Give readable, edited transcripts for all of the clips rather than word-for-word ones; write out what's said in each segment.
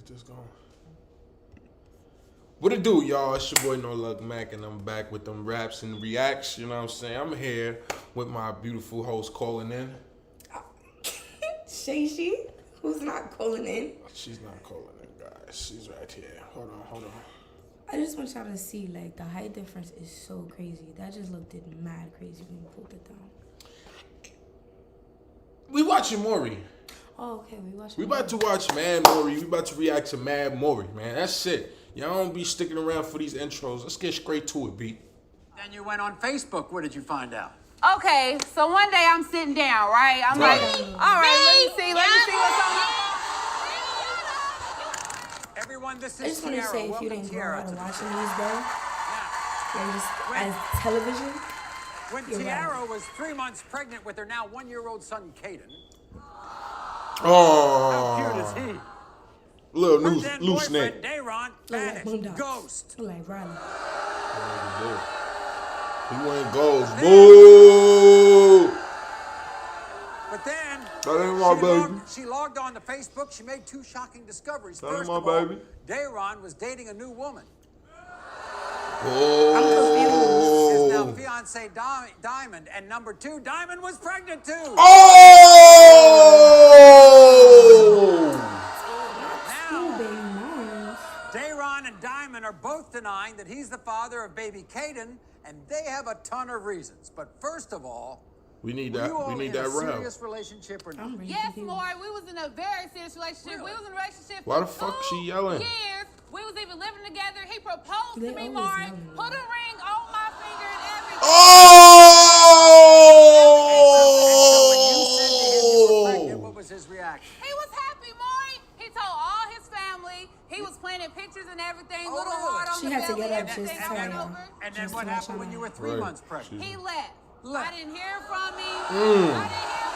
Get this going. What it do, y'all? It's your boy noluckmack, and I'm back with them raps and reacts. You know what I'm saying? I'm here with my beautiful host calling in. Shashi, who's not calling in. She's not calling in, guys. She's right here. Hold on. I just want y'all to see, like, the height difference is so crazy. That just looked mad crazy when you pulled it down. We watching Maury. Oh, okay, We about to watch Mad Maury. We about to react to Mad Maury, man. That's it. Y'all don't be sticking around for these intros. Let's get straight to it, B. Then you went on Facebook. What did you find out? Okay, so one day I'm sitting down, right? I'm like, all right, let me see what's on. Everyone, this I is just want to Tiara. say, if you Welcome, didn't grow Tiara, up to the watching show. these, bro, and just as television, When you're Tiara right. was 3 months pregnant with her now 1-year-old son, Caden. Oh, How cute is he? little Her loose then snake. boyfriend, Dayron, look like vanished. Boondocks. Ghost. Look like Riley. He went ghost. Boo! But then That ain't my baby. she logged on to Facebook. She made 2 shocking discoveries. That ain't First my of all, baby. Dayron was dating a new woman. Oh. His now fiance Diamond, and number 2, Diamond was pregnant too. Oh! Now, Baby moms. Dayron and Diamond are both denying that he's the father of baby Caden, and they have a ton of reasons. But first of all, We need were that. you all We need in that a rap. serious relationship or not? I'm really Yes, confused. Maury, we was in a very serious relationship. Really? We was in a relationship Why for the fuck 2 she yelling? years. We was even living together. He proposed They to me, always Maury. yelling. Put a ring on my finger and everything. Pregnant, Oh! what was his reaction? He was happy, Maury. He told all his family. He was planting pictures and everything. Oh, little really? heart on She the had to belly, get up everything just to going tell y'all. over. And then Just what to let happened y'all when you know. were 3 Right. months pregnant? He left. Left. I didn't hear from him. Mm. I didn't hear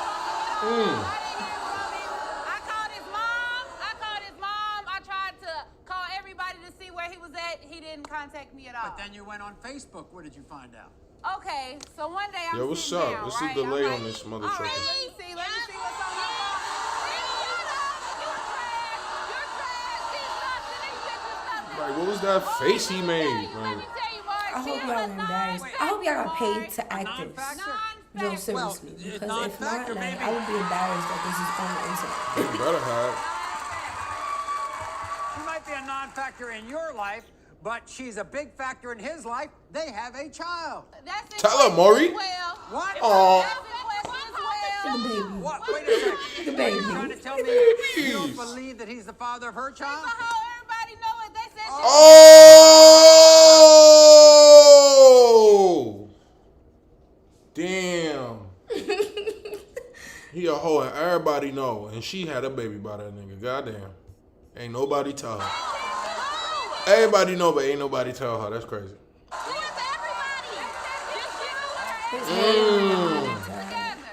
from him. I called his mom. I tried to call everybody to see where he was at. He didn't contact me at all. But then you went on Facebook. What did you find out? Okay, so one day I'm Yo, what's sitting up? down, What's the right? delay I'm on this mother all right, trucker? let me see what's on your phone. You're trash. These pictures Like, what was that face he made? Let Like, me tell you, Mark. I hope y'all embarrassed. I hope y'all got paid to act this. Non-factor? No, seriously. Well, Because if non-factor, not, like, maybe. I would be embarrassed that this is on the internet. you better have. She might be a non-factor in your life, but she's a big factor in his life. They have a child. That's in Tell her, question Maury. as well. What? Aw. That's in question as The well. baby. What? Wait a second. The Are you trying baby. to tell me you don't Jeez. believe that he's the father of her child? For how everybody know it, they said Oh! Damn. He a hoe and everybody know. And she had a baby by that nigga. Goddamn. Ain't nobody tell her. Everybody know, but ain't nobody tell her. That's crazy.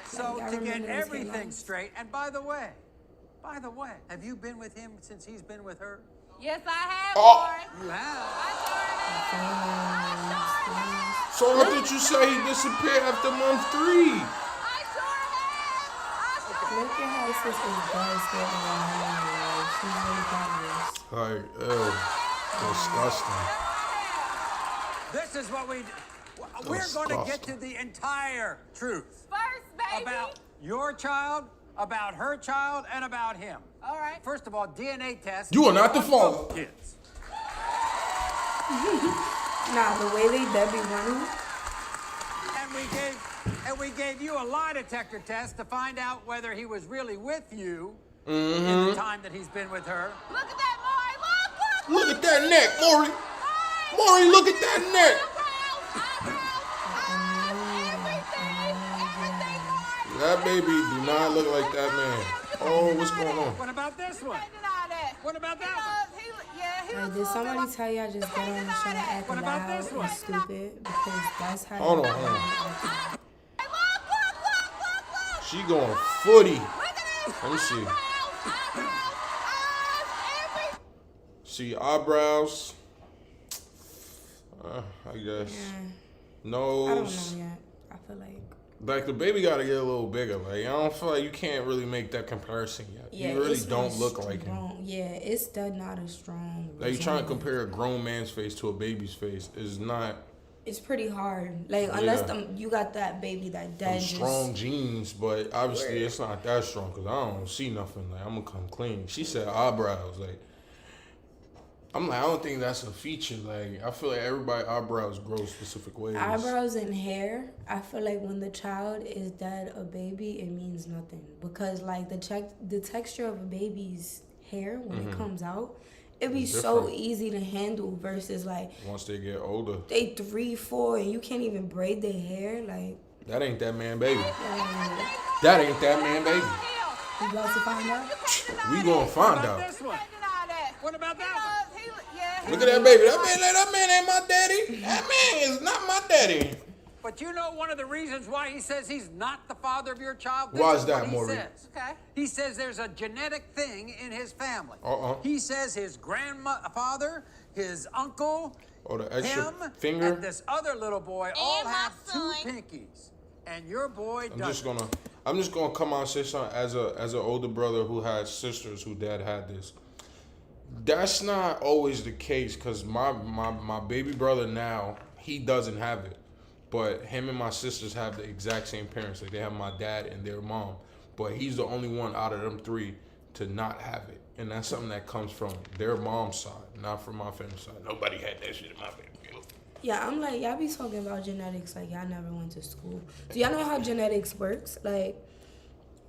So to get everything straight, and by the way, have you been with him since he's been with her? Yes, I have, Oh. Maury. You have. I sure have. So what did you say he disappeared after month 3? I sure have. Look at how his sister's dead scared around her. She's really proud of this. Like, ew. Disgusting. This is what we're going to get to the entire truth First, baby. about your child, about her child, and about him. All right. First of all, DNA test. You are not the father. Kids. Nah, the way they Debbie running. And we gave you a lie detector test to find out whether he was really with you in the time that he's been with her. Look at that, Maury. Look. Look at that neck, Maury. Maury, look at that neck. That baby do not look like that man. Oh, what's going on? What about this one? What about that one? Like, did somebody tell y'all just get on the show and act What about loud this one? and stupid? Because that's how Hold on, y'all hold on. act. She going footy. Let me see. See eyebrows. I guess. I don't Nose. know yet. I feel like Like, the baby got to get a little bigger. Like, I don't feel like you can't really make that comparison yet. Yeah, you really it's don't not look like him. strong. Yeah, it's still not a strong. Like, you trying to resemblance. compare a grown man's face to a baby's face is not It's pretty hard. Like, unless you got that baby that dead just... strong genes, but obviously it's not that strong because I don't see nothing. Like, I'm going to come clean. She said eyebrows. Like, I'm like, I don't think that's a feature. Like, I feel like everybody eyebrows grow specific ways. Eyebrows and hair, I feel like when the child is dead a baby, it means nothing. Because, like, the texture of a baby's hair when it comes out, it'd be so easy to handle versus, like... Once they get older. They 3, 4, and you can't even braid their hair, like... That ain't that man baby. That ain't that man baby. You about to find out? We gonna find out. This one. What about that one? Look at that baby. That man ain't my daddy. That man is not my daddy. But you know one of the reasons why he says he's not the father of your child? Why is that, Maury? Okay. He says there's a genetic thing in his family. He says his grandfather, his uncle, the extra him, finger. and this other little boy all have 2 pinkies. And your boy doesn't. I'm just gonna come out and say something as an older brother who had sisters who dad had this. That's not always the case because my baby brother now, he doesn't have it. But him and my sisters have the exact same parents. Like, they have my dad and their mom. But he's the only one out of them 3 to not have it. And that's something that comes from their mom's side, not from my family side. Nobody had that shit in my family. Yeah, I'm like, y'all be talking about genetics like y'all never went to school. Do y'all know how genetics works? Like,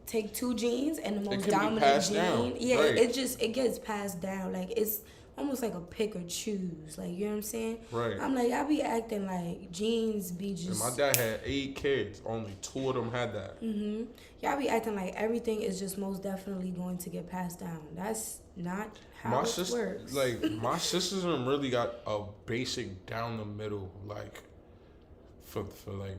take 2 genes and the most dominant gene. Down. Yeah, Right. it gets passed down. Like, it's almost like a pick or choose. Like, you know what I'm saying? Right. I'm like, y'all be acting like genes be just... And my dad had 8 kids. Only 2 of them had that. Y'all be acting like everything is just most definitely going to get passed down. That's not how it works. Like, my sisters and them really got a basic down the middle, like, for like,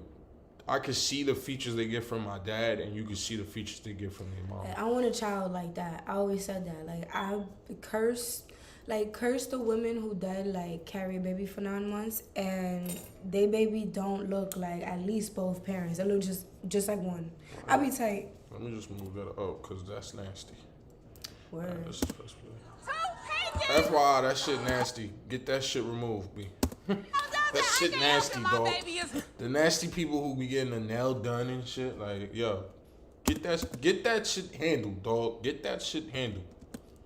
I could see the features they get from my dad, and you could see the features they get from their mom. I want a child like that. I always said that. Like, I curse the women who did, like, carry a baby for 9 months, and they baby don't look like at least both parents. They look just like one. I be tight. Let me just move that up, because that's nasty. Word. FYI, that shit nasty. Get that shit removed, B. That shit nasty, dog. The nasty people who be getting the nail done and shit, like, yo, get that shit handled, dog. Get that shit handled.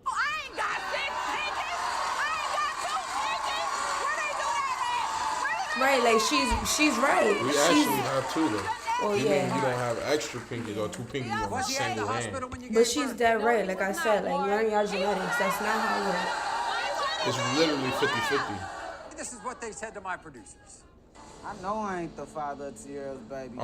I ain't got 6 pinkies. I ain't got 2 pinkies. Where they do that at? Right, like, she's right. We actually have 2, though. Well, You mean yeah. you don't have extra pinkies or 2 pinkies on a Was he at the single hand. hospital when you But gave she's birth? dead right. Like I said, like, learn your genetics. That's not how it works. It's literally 50-50. This is what they said to my producers. I know I ain't the father of Tierra's baby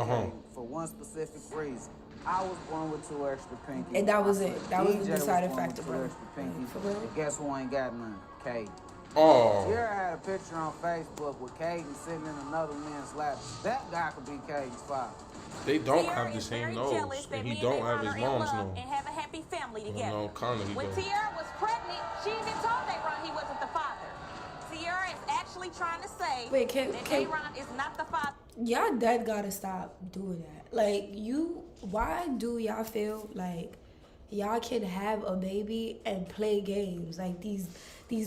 for one specific reason. I was born with 2 extra pinkies. And that was it. That was the DJ deciding born factor, with 2 bro. extra pinkies. For real? And guess who ain't got none? Kate. Oh. Tierra had a picture on Facebook with Caden sitting in another man's lap. That guy could be Caden's father. They don't have the same nose, and he don't have his mom's nose. And have a happy family together. No, kind of he When don't. Tierra was pregnant, she even told Dayron he wasn't the father. Tierra is actually trying to say Wait, that Dayron is not the father. Y'all dead gotta stop doing that. Like, why do y'all feel like y'all can have a baby and play games like these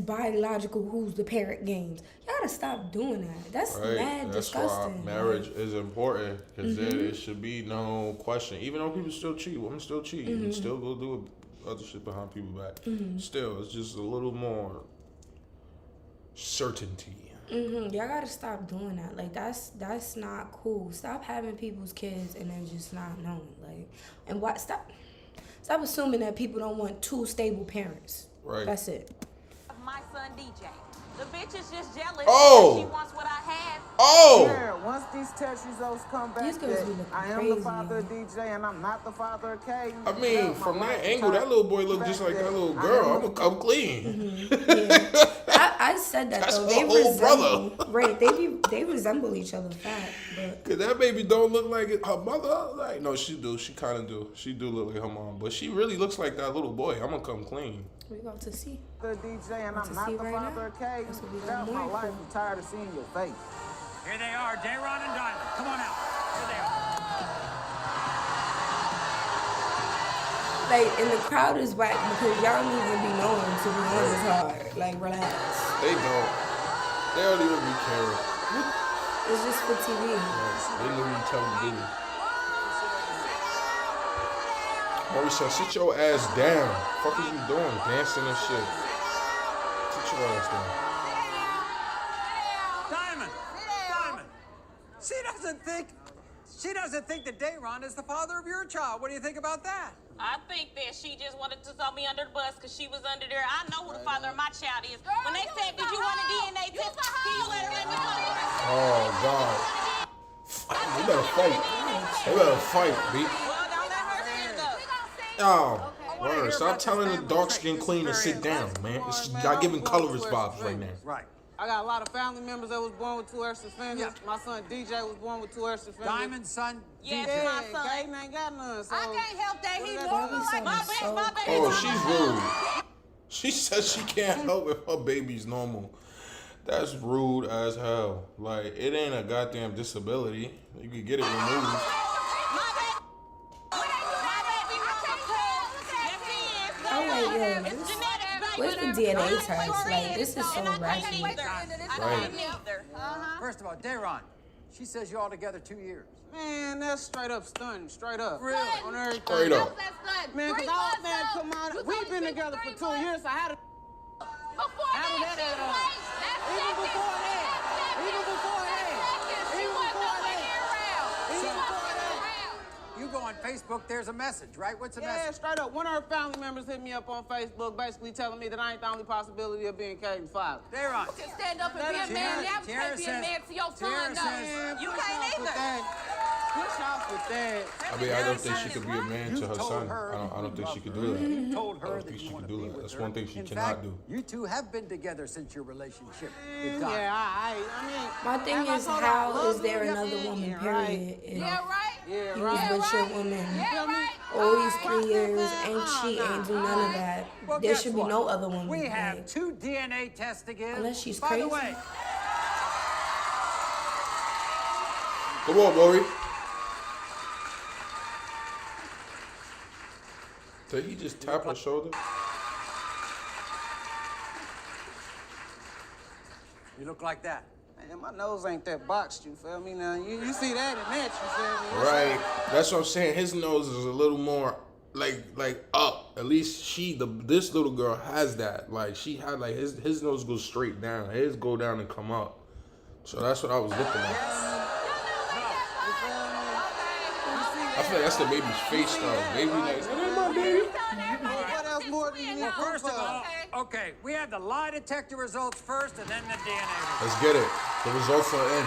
biological who's the parent games? Y'all gotta stop doing that. That's mad disgusting. Why marriage is important, because there should be no question. Even though people still cheat, women still cheat, and still go do other shit behind people's back. Still, it's just a little more certainty. Y'all gotta stop doing that. Like, that's not cool. Stop having people's kids and then just not knowing. Like, and what? Stop assuming that people don't want 2 stable parents. Right. That's it. My son DJ. The bitch is just jealous Oh. because she wants what I have. Oh! Yeah, once these test results come back, These girls that be looking I am crazy, the father of yo. DJ and I'm not the father of Caden. I mean, from that angle, that little boy look just like that little girl. I'm gonna come clean. Yeah. I said that That's though. her They whole resemble, right? They resemble each other, fact. But Cause that baby don't look like her mother. Like, no, she do. She kind of do. She do look like her mom, but she really looks like that little boy. I'm gonna come clean. we about to see. The DJ and Want I'm to not see the right father now? of Caden. That's what we That's got my more life. for. I'm tired of seeing your face. Here they are, Dayron and Diamond. Come on out. Here they are. Like, and the crowd is whack because y'all don't even be knowing to be on this hard. Like, relax. They don't. They don't even be caring. It's just for TV. They literally tell them to do it. Maury said, sit your ass down. Fuck is you doing? Dancing and shit. Sit your ass down. Diamond! Diamond! She doesn't think that Dayron is the father of your child. What do you think about that? I think that she just wanted to throw me under the bus because she was under there. I know who the father of my child is. When they said, did you want a DNA test? Can you let her let me know? Oh, God. They better fight. They better fight, B. Well, don't let her stand up. Oh, word. Stop telling the dark-skinned queen to sit down, man. Y'all giving colorist vibes right now. Right. I got a lot of family members that was born with 2 extra fingers. Yeah. My son DJ was born with 2 extra fingers. Diamond's son, Yes, DJ. my son. Gaten ain't got none. So I can't help that. He What normal is like my so baby. Oh, she's rude. She says she can't help if her baby's normal. That's rude as hell. Like, it ain't a goddamn disability. You can get it removed. I'm like, yo, where's the DNA test? Like, this is so ratchet. Right. First of all, Dayron, she says you're all together 2 years. Man, that's straight up stunning. Straight up. Really? On everything. Straight up. Man, come on. We've been together for 2 years, so how did that add up? Even before that. You go on Facebook, there's a message, right? What's the Yeah, message? straight up. One of her family members hit me up on Facebook basically telling me that I ain't the only possibility of being Caden's father. Dayron. You can stand up and be a man now. You can't be a man to your son, though. You can't either. Push off with that. I mean, I don't think she could be a man to her son. I don't think she could do that. You told I her don't that think you she want could to do be that. with That's her. one thing she In cannot fact, do. You two have been together since your relationship with Diamond. Yeah, I mean. My thing as I is, told her, I how love is there you. another Yeah, woman, right. period? If Yeah, right? Yeah, you right. was with your woman Yeah, right. all these 3 years, ain't she ain't do none of that. Well, There guess should be what? no other woman. We have like, 2 DNA tests to give. Unless she's By the crazy. way, Come on, Maury. Did he just tap her shoulder? you look like that. Man, my nose ain't that boxed, you feel me? Now, you see that in that, you feel me? Right. That's what I'm saying. His nose is a little more like up. At least this little girl has that. Like she had like his nose goes straight down. His go down and come up. So that's what I was looking at. I feel like that's the baby's face though. Baby like, that ain't my baby. What else more do you need First proof of all, of? okay, we have the lie detector results first and then the DNA results. Let's get it. The results are in.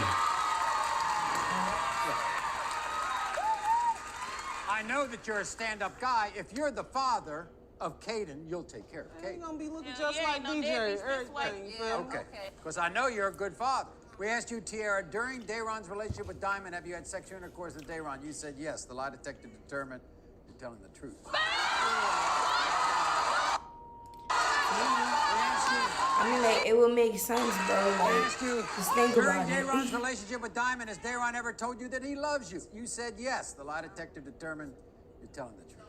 I know that you're a stand-up guy. If you're the father of Caden, you'll take care of You Caden. gonna be looking Yeah, just yeah, like no DJ, deadbeats this way. everything, you Yeah, feel me? Okay, Okay. because I know you're a good father. We asked you, Tiara, during Dayron's relationship with Diamond, have you had sexual intercourse with Dayron? You said yes. The lie detector determined you're telling the truth. I mean, like, it would make sense, bro. I Like, asked you, just think during about it. Dayron's relationship with Diamond, has Dayron ever told you that he loves you? You said yes. The lie detector determined you're telling the truth.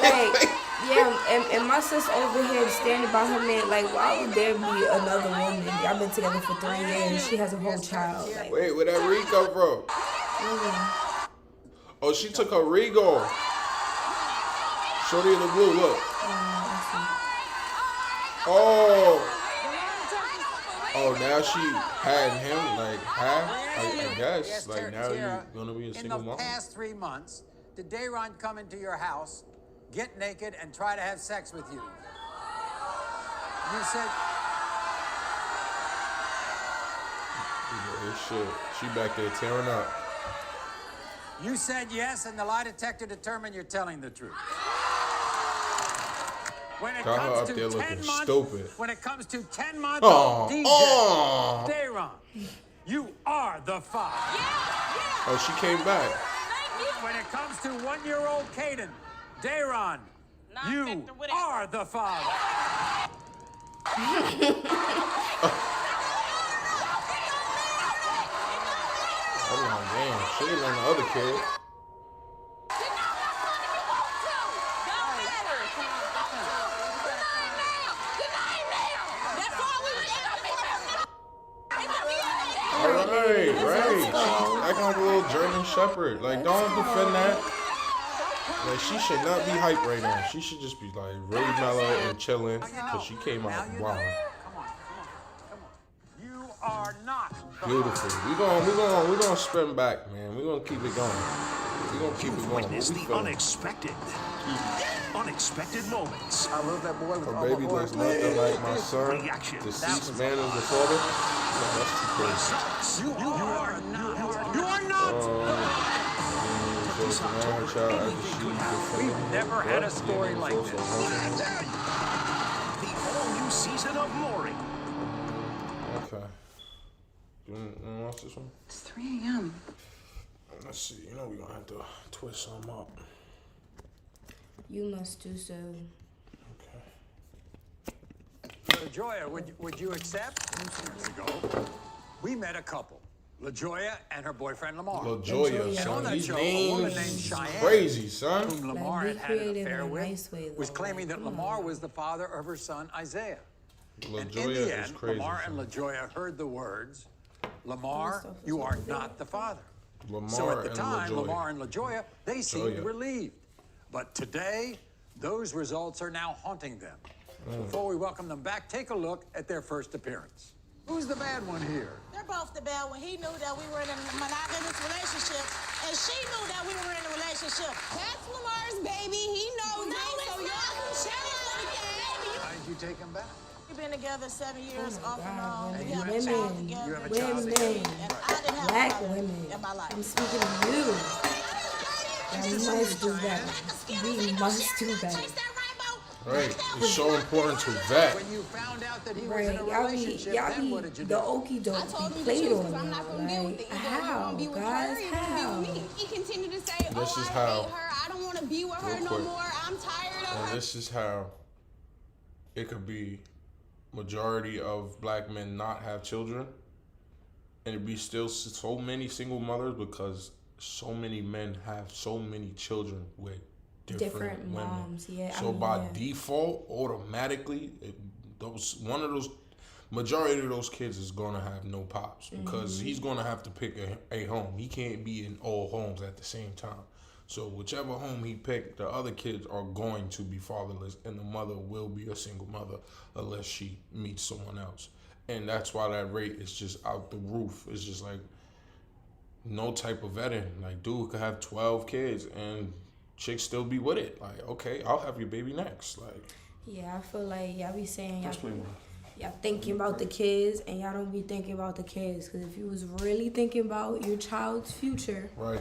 Like, yeah, and my sis over here standing by her man. Like, why would there be another woman? Y'all been together for 3 years. She has a whole child. Like, Wait, where that ring come from? Oh, she took her ring off. Shorty in the blue, look. Oh, now she had him, like, half, I guess. Yes, Like, now Tiara, you're gonna be a single in the mom. past 3 months, did Dayron come into your house, get naked, and try to have sex with you? You said, This shit. She back there tearing up. you said yes, and the lie detector determined you're telling the truth. When it Got her comes up to there 10 looking months, stupid. when it comes to 10-month Oh, DJ, oh. Dayron, you are the father. Oh, she came back. When it comes to 1-year-old Caden, Dayron, Nah, you Victor, whatever. are the father. I'm like, damn, she ain't on the other kid. shepherd. Like, don't defend that. Like, she should not be hyped right now. She should just be like really mellow and chilling because she came out wild. You are not. Beautiful. We're gonna spin back, man. We're gonna keep it going. We're gonna keep it going. Witness the unexpected moments. I love that boy with Her baby looks nothing like my son. Reaction. Deceased man is the father. That's too crazy. You are not. You are not. We've never had a story like this. The all-new season of Maury. Okay. You want to watch this one? It's 3 a.m. Let's see. You know we're going to have to twist some up. You must do so. Okay. LaJoya, would you accept? Years ago, we met a couple. LaJoya and her boyfriend Lamar. LaJoya, And on son. that These show, a woman named names Cheyenne, crazy, son. whom Lamar Like, be had an creative affair in a with, nice way, was though. claiming Like, that come Lamar on. was the father of her son Isaiah. And in LaJoya the is end, crazy. Lamar and son. LaJoya heard the words, Lamar, stuff is you are over not the father. Lamar So at the and time, LaJoya. Lamar and LaJoya, they seemed LaJoya. relieved. But today, those results are now haunting them. Mm. Before we welcome them back, take a look at their first appearance. Who's the bad one here? They're both the bad one. He knew that we were in a monogamous relationship, and she knew that we were in a relationship. That's Lamar's baby. He knows No, me, it's so not. y'all can share it. How did you take him back? We've been together 7 years, Oh my off and God, on. And We you have have a child women. together. You have a child Women. together. And I didn't have Black a father women. in my life. I'm speaking to you. Yeah, we must do better. We must do better. Right. It's so important to vet. When you found out that he was Right, in a relationship, then what did you the do? okie I doke told be him the played truth on because I'm not y'all. going to deal with Like, it. Either we're how, going to be with guys, her or you're going to how? be with me. He continued to say, This oh, is I how- hate her. I don't want to be with her Real no quick. more. I'm tired of And her. this is how it could be majority of black men not have children, and it be still so many single mothers because so many men have so many children with different women. moms. Yeah, So by default, automatically, those majority of those kids is gonna have no pops because he's gonna have to pick a home. He can't be in all homes at the same time. So whichever home he picked, the other kids are going to be fatherless, and the mother will be a single mother unless she meets someone else. And that's why that rate is just out the roof. It's just like no type of vetting. Like, dude could have 12 kids and chicks still be with it. Like, okay, I'll have your baby next. Like, Yeah, I feel like y'all be saying let's play one. y'all thinking about the kids and y'all don't be thinking about the kids. Because if you was really thinking about your child's future, Right,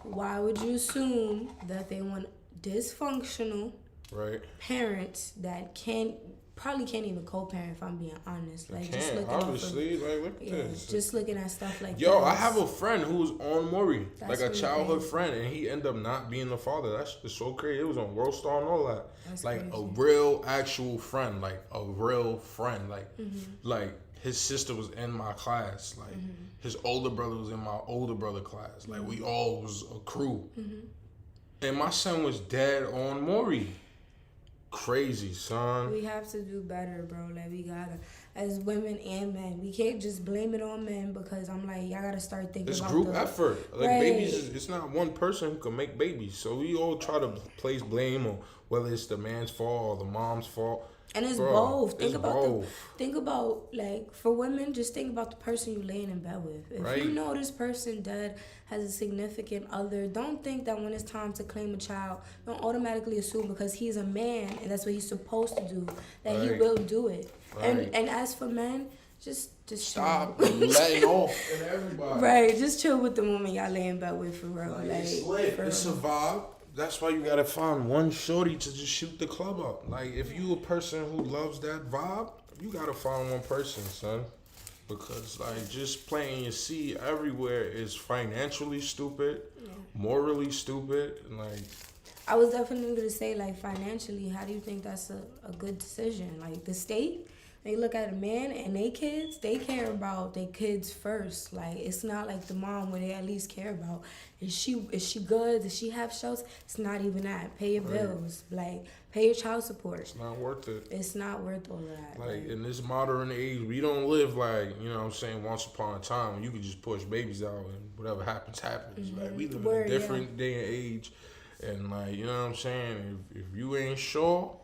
why would you assume that they want dysfunctional right. parents that probably can't even co-parent, if I'm being honest. Like, just Can't, looking off of, obviously. Like, look at yeah, this. just looking at stuff like Yo, this. I have a friend who's on Maury, That's like a really childhood crazy. friend, and he ended up not being the father. That's just so crazy. It was on World Star and all that. That's like a crazy. real, actual friend, like a real friend. Like, Mm-hmm. like his sister was in my class. Like his older brother was in my older brother class. Like we all was a crew. And my son was dead on Maury. Crazy, son. We have to do better, bro. Like, we gotta, as women and men, we can't just blame it on men because I'm like, y'all gotta start thinking It's about group the effort. Like Right. babies, it's not one person who can make babies. So we all try to place blame on whether it's the man's fault or the mom's fault. And it's Bro, both. it's both. Think about like for women, just think about the person you laying in bed with. If Right. you know this person dead has a significant other, don't think that when it's time to claim a child, don't automatically assume because he's a man and that's what he's supposed to do that he Right. will do it. Right. And as for men, just Stop chill. letting off in everybody. Right, just chill with the woman y'all lay in bed with for real. Like, Like, it's lit. for It's a real. vibe. That's why you gotta find one shorty to just shoot the club up. Like if you a person who loves that vibe, you gotta find one person, son. Because like just planting your seed everywhere is financially stupid, morally stupid, and like I was definitely gonna say like financially, how do you think that's a good decision? Like the state They look at a man and they kids, they care about their kids first. Like, it's not like the mom where they at least care about, is she good? Does she have shelter? It's not even that. Pay your bills. Like, pay your child support. It's not worth it. It's not worth all of that. Like, in this modern age, we don't live like, you know what I'm saying, once upon a time when you could just push babies out and whatever happens, happens. Like, we live in a different day and age. And, like, you know what I'm saying? If you ain't sure,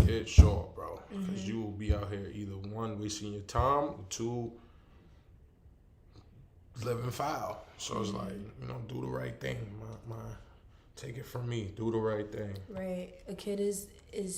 get sure, bro. Because you will be out here either, one, wasting your time, or two, living foul. So it's like, you know, do the right thing. Take it from me. Do the right thing. Right. A kid is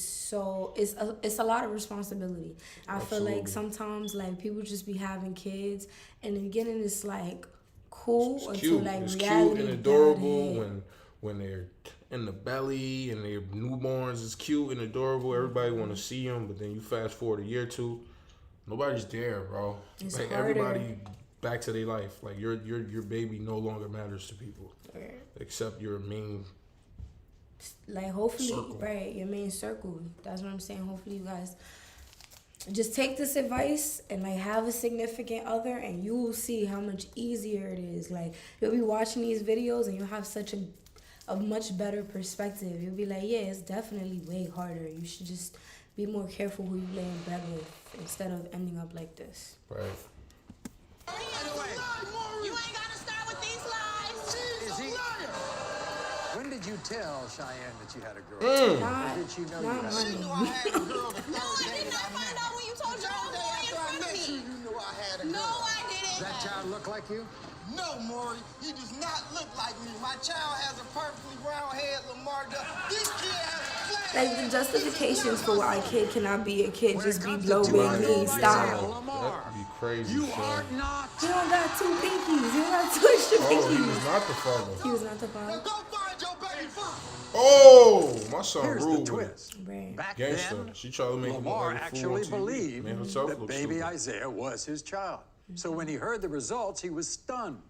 so, it's a lot of responsibility. I feel like sometimes, like, people just be having kids, and in the beginning it's like cool It's until cute. like It's reality. cute and adorable when they're in the belly and they're newborns. It's cute and adorable. Everybody want to see them, but then you fast forward a year or two, nobody's there, bro. It's like harder. everybody back to their life. Like your baby no longer matters to people, except your main. Like, hopefully, circle. right, your main circle. That's what I'm saying. Hopefully you guys just take this advice and, like, have a significant other, and you will see how much easier it is. Like, you'll be watching these videos and you'll have such a much better perspective. You'll be like, yeah, it's definitely way harder. You should just be more careful who you lay in bed with instead of ending up like this. Right. You ain't gotta start with these lies. Is he? When did you tell Cheyenne that you had a girl? Or did she know you had a She girl? knew I had a girl the first day did not that I find met out when you told her. your own The boy day in after I front of met me. you, you knew I had a girl. No, I didn't. Does that child look like you? No, Maury, he does not look like me. My child has a perfectly round head, Lamar does. This kid has flat Like, the justifications for why a kid cannot be a kid just be low big me. Stop. That'd be crazy. You son. are not. You don't got two pinkies. You don't got two extra Oh, he was pinkies. not the father. He was not the father. Go find your baby father. Oh, my son Here's the ruled with it. twist. Right. Back Gangster. then, She tried to make him Lamar look like a fool actually on TV. believed Man herself that looked baby stupid. Isaiah was his child. So when he heard the results, he was stunned.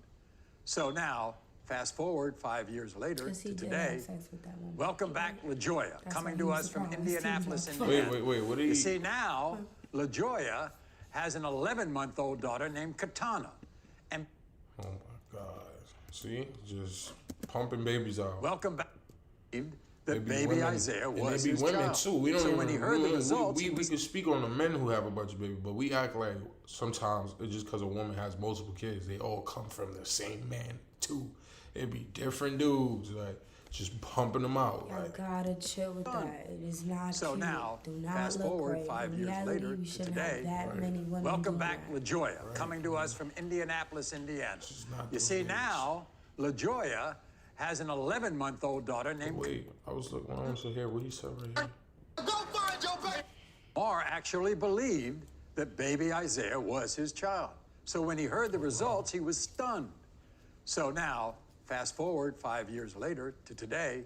So now, fast forward 5 years later 'Cause he to did today. have sex with that woman. Welcome back, LaJoya, That's coming why to he was us from surprised. Indianapolis, He was like, Indiana. Wait, what did You he? see, now, LaJoya has an 11-month-old daughter named Katana. And Oh my God. See, just pumping babies out. welcome back. They That be baby women, Isaiah and was they be his women child. too. We don't so even, when he heard the we, results, we, we can speak on the men who have a bunch of babies, but we act like sometimes it's just because a woman has multiple kids, they all come from the same man too. It'd be different dudes, like just pumping them out. You Like, gotta chill with that. It is not So cute. now, Do not fast look forward right. 5 In years reality, later we to shouldn't today. have that many women Welcome doing back, that. LaJoya, coming to us from Indianapolis, Indiana. not You doing see, this. now, LaJoya has an 11-month-old daughter named wait, I was looking on to hear what he said right here. Go find your baby. Lamar actually believed that baby Isaiah was his child. So when he heard the results, he was stunned. So now, fast forward 5 years later to today.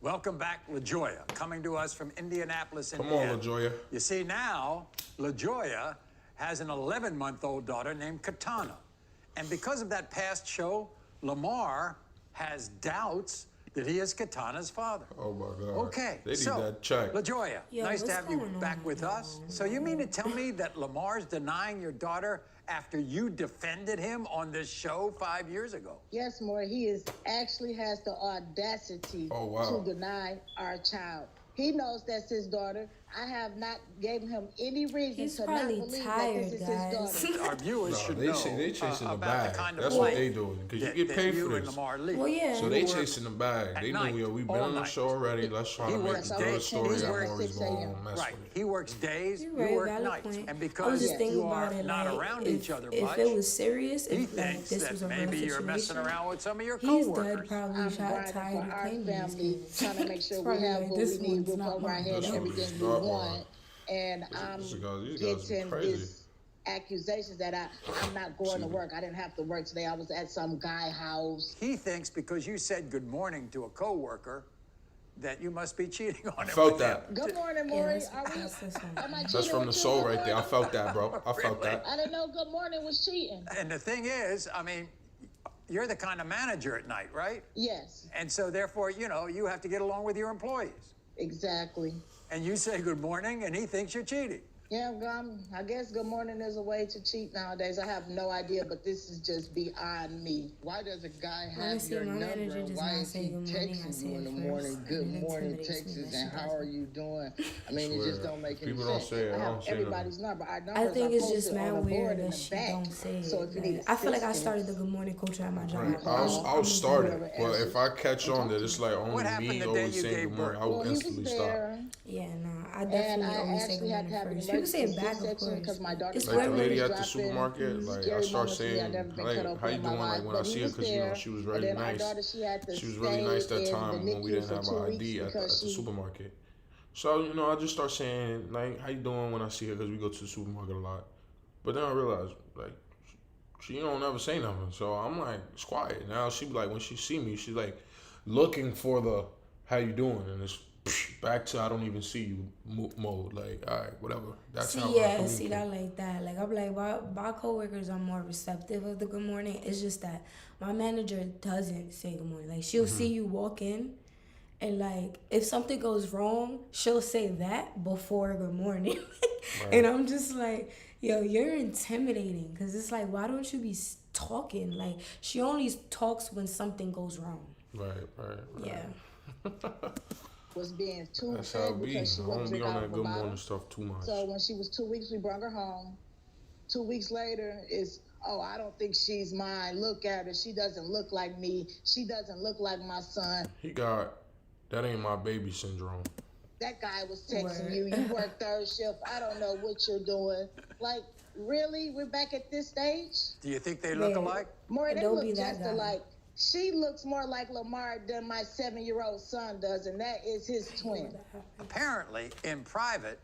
Welcome back, LaJoya, coming to us from Indianapolis, Come Indiana. on, LaJoya. You see, now, LaJoya has an 11-month-old daughter named Katana. And because of that past show, Lamar has doubts that he is Katana's father. Oh my God. Okay, They need so, that check. LaJoya, Yo, nice to what's have you going back on, with yo? us. So you mean to tell me that Lamar's denying your daughter after you defended him on this show 5 years ago? Yes, Maury, he actually has the audacity Oh, wow. to deny our child. He knows that's his daughter. I have not given him any reason He's to not probably believe tired, that this is guys. his daughter. Our viewers No, should they know say they chasing the about bag. the kind of That's what life they doing because you that- get that paid you for and this. Lamar lead. Well, yeah. So they He works chasing the bag. at They night, knew, yo, we've been all on the night. show already. Let's try He to make works a days, good story he that works Maury's 6 going a.m. to mess Right. with it. He works days, You're you right, work valid nights. point. And I was because just thinking you are about it, not like, around if, each other if much, it was serious, he if like thinks this that was a real maybe situation, you're messing around with some of your he's coworkers. dead probably I'm shot grinding tired for of our playing these family, kids. trying to make sure we Probably have like, what this we need, one's roof not over our mine. head, This one everything is we not want. mine. And I'm These guys be getting crazy. this accusations that I'm not going to work. I didn't have to work today. I was at some guy house. He thinks because you said good morning to a coworker that you must be cheating on him. Felt with that. him. Good morning, Yeah, Maury. that's- Are we? that's this one. Am I That's cheating from with the you, soul Good right there. I morning? felt that, bro. I felt Really? that. I didn't know good morning was cheating. And the thing is, I mean, you're the kind of manager at night, right? Yes, And so therefore, you know, you have to get along with your employees. exactly. And you say good morning and he thinks you're cheating. Yeah, I guess good morning is a way to cheat nowadays. I have no idea, but this is just beyond me. Why does a guy have Honestly, your my number manager and does why not is say he good morning. I texting say you in it the first, morning? Good and it morning, intimidates me Texas, that and she how does are it. you doing? I mean, it just don't make any People don't sense. say it. I I have don't say everybody's number. Our I numbers think are it's just posted on mad the board weird in that the she back. don't say So it. if you Like, need I feel like I assistance, started the good morning culture at my job. Right. I'm I'll just start doing it, but if I catch on that it's like What only happened me the day always you saying gave good morning, birth? I will well, he was instantly stop. there. Yeah, nah, I And definitely I always say actually good had to morning have an first. People say emergency it back, of C-section course. because my daughter's It's Like the weird when lady it's at the dropping. supermarket, like I Scary start moments for me. I've saying, never been cut like, open how you in my doing? life, Like when I but he see her, was because there. she was And very then our nice. daughter, she had to She was really nice that stay in time the when we NICU didn't for have 2 our weeks ID at the because she supermarket. So I just start saying like, how you doing when I see her, because we go to the supermarket a lot. But then I realized like she don't ever say nothing, so I'm like, it's quiet. Now she be like, when she see me, she's like looking for the how you doing, and it's back to I don't even see you mode. Like, all right, whatever. That's See, how I yeah, communicate. see that like that. Like I'm like, my coworkers are more receptive of the good morning. It's just that my manager doesn't say good morning. Like she'll see you walk in, and like if something goes wrong, she'll say that before good morning. And I'm just like, yo, you're intimidating, because it's like, why don't you be talking? Like she only talks when something goes wrong. Right. Yeah. was being too That's how fed it be. because she I wouldn't don't be drink on out that of a good bottle. morning stuff too much. So when she was 2 weeks, we brought her home. 2 weeks later, it's, oh, I don't think she's mine. Look at her. She doesn't look like me. She doesn't look like my son. He got that ain't my baby syndrome. That guy was texting Word. you. You work third shift. I don't know what you're doing. Like, really? We're back at this stage? Do you think they look Yeah. alike? Maury, they Don't look be that just guy. alike. She looks more like Lamar than my 7-year-old son does, and that is his twin. Apparently, in private,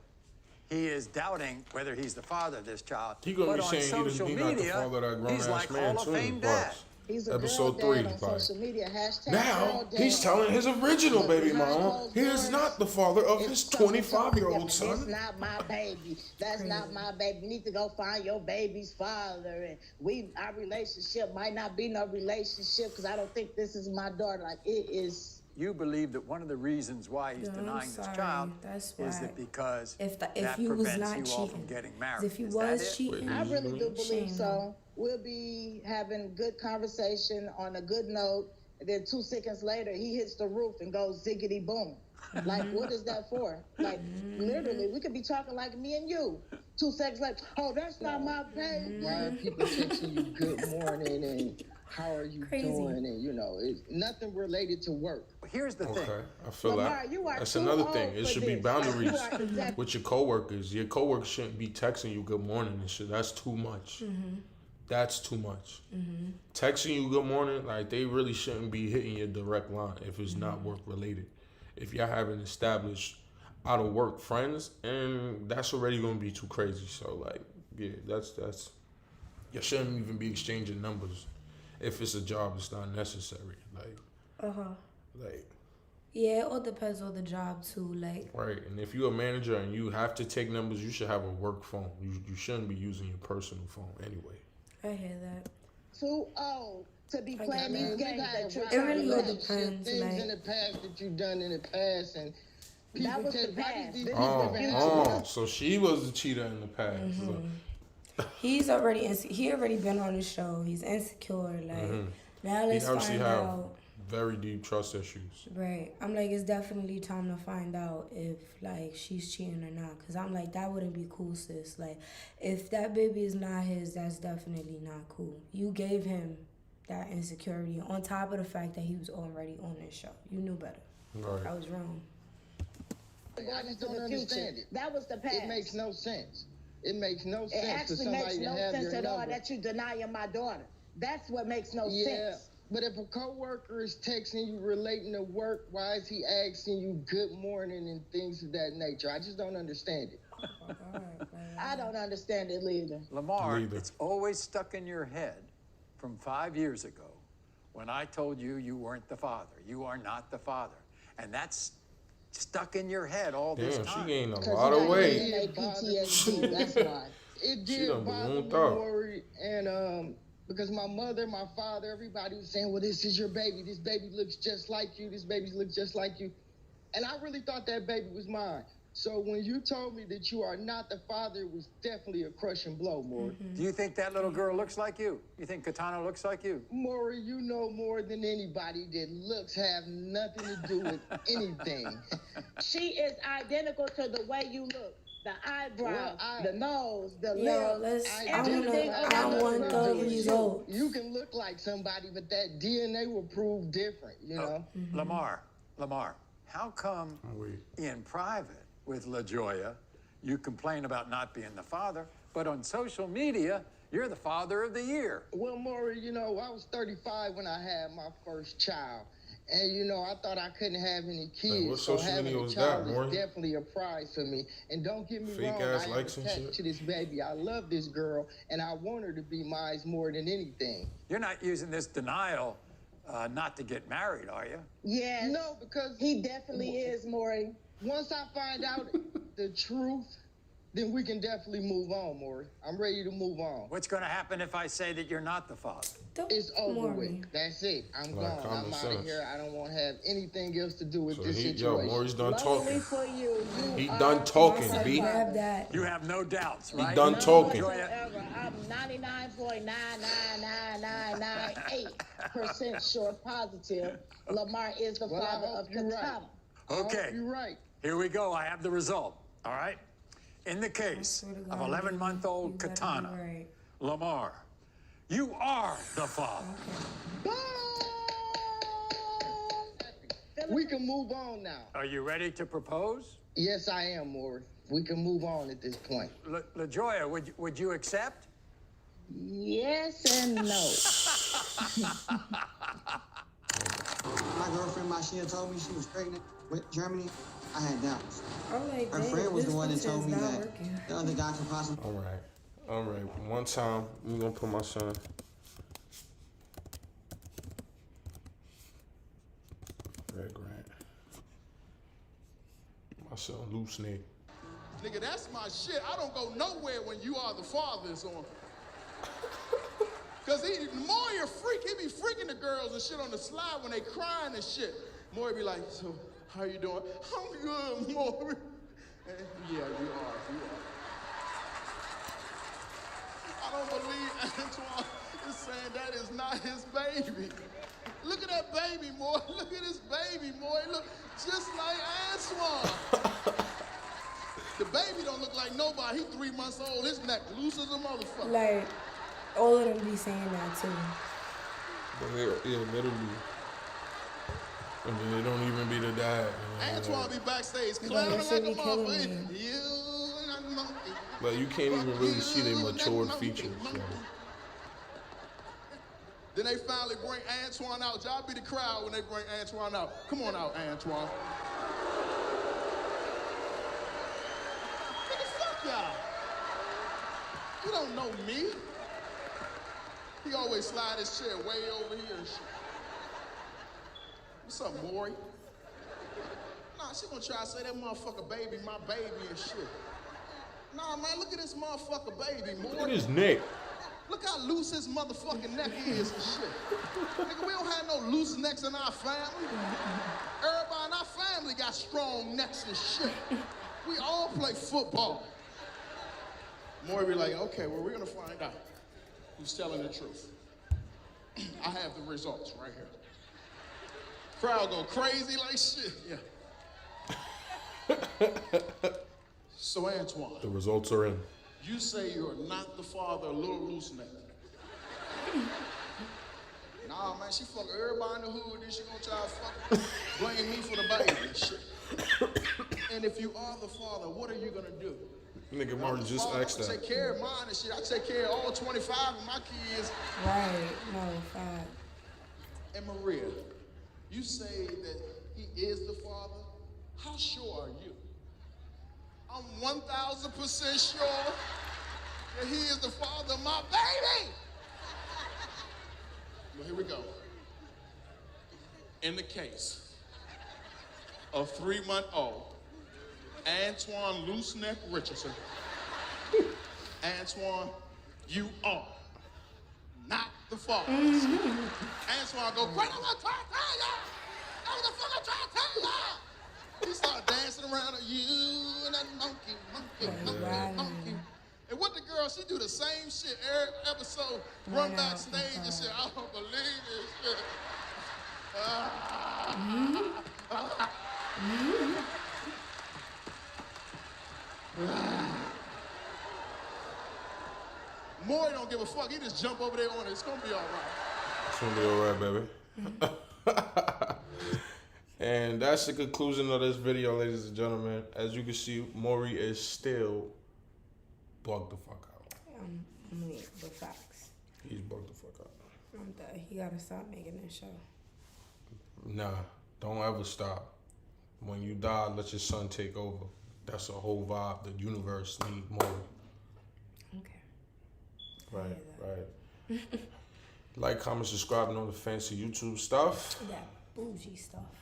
he is doubting whether he's the father of this child. He gonna but be on saying social he not the media, father of that grown he's ass like man Hall of too. Fame dad. But He's a episode girl 3, dad on like, social media. Hashtag now girl dad. he's telling his original But baby behind mama closed he is doors, not the father of it's his something totally 25-year-old different. It's son. not my baby. That's Crazy. not my baby. You need to go find your baby's father. And our relationship might not be no relationship because I don't think this is my daughter. Like, it is. You believe that one of the reasons why he's No, I'm denying this sorry. child That's is why. that because If that he was prevents not you all from cheating, getting married. if he Is that was it? cheating, I really do believe Shame, so. no. We'll be having good conversation on a good note. And then 2 seconds later, he hits the roof and goes ziggity boom. Like, what is that for? Like, literally, we could be talking like me and you. 2 seconds later, oh, that's not my baby. Why are people texting you good morning and how are you Crazy. doing? And it's nothing related to work. Here's the thing. Okay, I feel Lamar, that. you are That's too another old thing. It for should be this. boundaries You are exactly- with your coworkers. Your coworkers shouldn't be texting you good morning and shit. That's too much. That's too much. Texting you good morning, like they really shouldn't be hitting your direct line if it's not work related. If y'all haven't established out of work friends, and that's already gonna be too crazy. So like, yeah, that's you shouldn't even be exchanging numbers. If it's a job, it's not necessary. Like, Yeah, it all depends on the job too. Like, right. And if you're a manager and you have to take numbers, you should have a work phone. You shouldn't be using your personal phone anyway. I hear that. Too old to be I playing got these that. games that you're It trying really to all play. depends. Things Like, in the past that you've done in the past, and people That was the text, why past. did these This people is the future. Oh, so she was the cheater in the past. he's already he already been on the show. He's insecure. Like, now He let's obviously find have out. very deep trust issues. Right. I'm like, it's definitely time to find out if, like, she's cheating or not. Because I'm like, that wouldn't be cool, sis. Like, if that baby is not his, that's definitely not cool. You gave him that insecurity on top of the fact that he was already on this show. You knew better. Right. I was wrong. I just To don't the understand future. it. That was the past. It makes no sense. It makes no It sense for actually somebody makes to no have sense your at all number. that you denying my daughter. That's what makes no Yeah, sense. but if a coworker is texting you relating to work, why is he asking you good morning and things of that nature? I just don't understand it. I don't understand it either. Lamar, Neither. it's always stuck in your head from 5 years ago when I told you you weren't the father. You are not the father. And that's stuck in your head all this Damn, time. she gained a 'Cause lot you of got weight. DNA PTSD, that's why. It She did done bother me, ballooned out. Maury, and because my mother, my father, everybody was saying, well, this is your baby. This baby looks just like you. This baby looks just like you. And I really thought that baby was mine. So when you told me that you are not the father, it was definitely a crushing blow, Maury. Do you think that little girl looks like you? You think Katana looks like you? Maury, you know more than anybody that looks have nothing to do with anything. She is identical to the way you look. The eyebrows, the nose, the Yo, lips. I want the results. You can look like somebody, but that DNA will prove different, you know? Lamar, how come in private with LaJoya you complain about not being the father, but on social media you're the father of the year? Well, Maury, you know, I was 35 when I had my first child. And, you know, I thought I couldn't have any kids. What so social having media a was child that, is Maury? definitely a prize for me. And don't get me Fake wrong, ass I am likes and attached shit. to this baby. I love this girl, and I want her to be mine more than anything. You're not using this denial not to get married, are you? Yes. No, because he definitely is, Maury. once I find out the truth, then we can definitely move on, Maury. I'm ready to move on. What's going to happen if I say that you're not the father? It's over with. That's it. I'm Like gone. I'm common out of sense. here. I don't want to have anything else to do with So this yo, situation. Maury's done Lonely talking. for you. He done talking, B. Grab that. You have no doubts, He right? done talking. Whatsoever. I'm 99.99998% sure positive Lamar is the Well, I father hope of you're right. Katana. Okay. You're right. Here we go. I have the result. All right. In the case swear to of God, 11-month-old you better be Katana, right. Lamar, you are the father. We can move on now. Are you ready to propose? Yes, I am, Maury. We can move on at this point. LaJoya, would you accept? Yes and no. My girlfriend, she had told me she was pregnant with Germany. I had doubts. I'm like, Her dang, friend was this the one that picture told is me not that working. the other guy could possibly. All right. One time, we gonna put my son. Red Grant. My son, loose snake. Nigga, that's my shit. I don't go nowhere when you are the father is on. Cause the more you're freak, he be freaking the girls and shit on the slide when they crying and shit. Maury be like, so how you doing? I'm good, Maury. And yeah, you are. I don't believe Antoine is saying that is not his baby. Look at that baby, Maury. Look at this baby, Maury. Look just like Antoine. The baby don't look like nobody. He 3 months old. His neck loose as a motherfucker. Like, all of them be saying that too. Yeah, literally. And then it don't even be the dad. Antoine be backstage That clapping shit like be a killing motherfucker. me. Like, you can't even really see their matured features. Like. Then they finally bring Antoine out. Y'all be the crowd when they bring Antoine out. Come on out, Antoine. What the fuck, y'all? You don't know me. He always slide his chair way over here and shit. What's up, Maury? Nah, she gonna try to say that motherfucker baby, my baby and shit. Nah, man, look at this motherfucker baby, Maury. Look at his neck. Look how loose his motherfucking neck is and shit. Nigga, we don't have no loose necks in our family. Everybody in our family got strong necks and shit. We all play football. Maury be like, okay, well, we're gonna find out who's telling the truth. I have the results right here. Crowd go crazy like shit, yeah. So, Antoine. The results are in. You say you're not the father of Little Loose Neck. Nah, man, she fuck everybody in the hood, then she gonna try to fuck blame me for the baby and shit. And if you are the father, what are you gonna do? Nigga, Martin just asked I that. take care of mine and shit. I take care of all 25 of my kids. Right, no, fact. And Maria, you say that he is the father. How sure are you? I'm 1,000% sure that he is the father of my baby. Well, here we go. In the case of 3-month-old Antoine Looseneck Richardson, Antoine, you are not the father. Antoine go, "What am I trying to tell you? What the fuck I'm trying to tell you?" He started dancing dancing around you and that monkey. And what the girl, she do the same shit every episode. Run backstage and say, I don't believe this shit. Maury don't give a fuck. He just jump over there on it. It's gonna be all right. It's gonna be all right, baby. And that's the conclusion of this video, ladies and gentlemen. As you can see, Maury is still bugged the fuck out. The facts. He's bugged the fuck out. I'm done. He gotta stop making that show. Nah, don't ever stop. When you die, let your son take over. That's a whole vibe. The universe need Maury. Okay. Right. Like, comment, subscribe, and all the fancy YouTube stuff. That bougie stuff.